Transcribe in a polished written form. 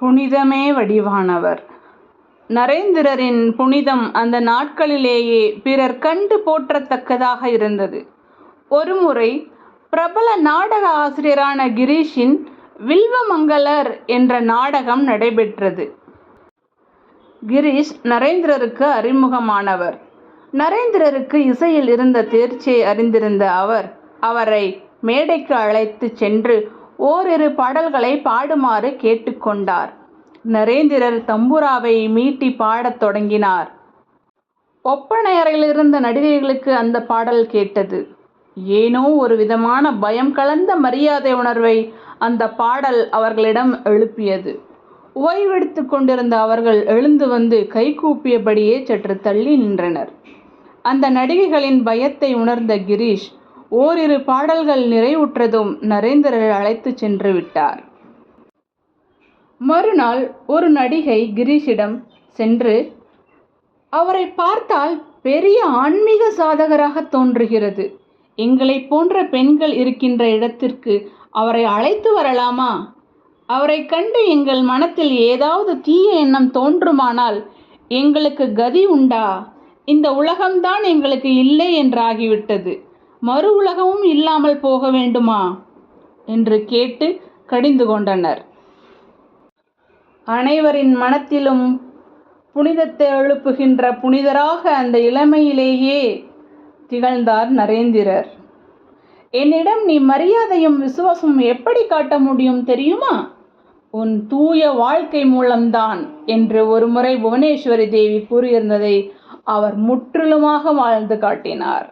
புனிதமே வடிவானவர். நரேந்திரரின் புனிதம் அந்த நாட்களிலேயே பிறர் கண்டு போற்றத்தக்கதாக இருந்தது. ஒருமுறை பிரபல நாடக ஆசிரியரான கிரீஷின் வில்வமங்கலர் என்ற நாடகம் நடைபெற்றது. கிரீஷ் நரேந்திரருக்கு அறிமுகமானவர். நரேந்திரருக்கு இசையில் இருந்த தேர்ச்சியை அறிந்திருந்த அவர் அவரை மேடைக்கு அழைத்து சென்று ஓரிரு பாடல்களை பாடுமாறு கேட்டுக்கொண்டார். நரேந்திரர் தம்புராவை மீட்டி பாடத் தொடங்கினார். ஒப்பனை அறையிலிருந்த நடிகைகளுக்கு அந்த பாடல் கேட்டது. ஏனோ ஒரு விதமான பயம் கலந்த மரியாதை உணர்வை அந்த பாடல் அவர்களிடம் எழுப்பியது. ஓய்வெடுத்து கொண்டிருந்த அவர்கள் எழுந்து வந்து கைகூப்பியபடியே சற்று தள்ளி நின்றனர். அந்த நடிகைகளின் பயத்தை உணர்ந்த கிரீஷ் ஓரிரு பாடல்கள் நிறைவுற்றதும் நரேந்திரரை அழைத்து சென்று விட்டார். மறுநாள் ஒரு நடிகை கிரீஷிடம் சென்று, அவரை பார்த்தால் பெரிய ஆன்மீக சாதகராக தோன்றுகிறது. எங்களை போன்ற பெண்கள் இருக்கின்ற இடத்திற்கு அவரை அழைத்து வரலாமா? அவரை கண்டு எங்கள் மனத்தில் ஏதாவது தீய எண்ணம் தோன்றுமானால் எங்களுக்கு கதி உண்டா? இந்த உலகம்தான் எங்களுக்கு இல்லை என்றாகிவிட்டது. மறு உலகமும் இல்லாமல் போக வேண்டுமா என்று கேட்டு கடிந்து கொண்டனர். அனைவரின் மனத்திலும் புனிதத்தை எழுப்புகின்ற புனிதராக அந்த இளமையிலேயே திகழ்ந்தார் நரேந்திரர். என்னிடம் நீ மரியாதையும் விசுவாசமும் எப்படி காட்ட முடியும் தெரியுமா? உன் தூய வாழ்க்கை மூலம்தான் என்று ஒருமுறை புவனேஸ்வரி தேவி கூறியிருந்ததை அவர் முற்றிலுமாக வாழ்ந்து காட்டினார்.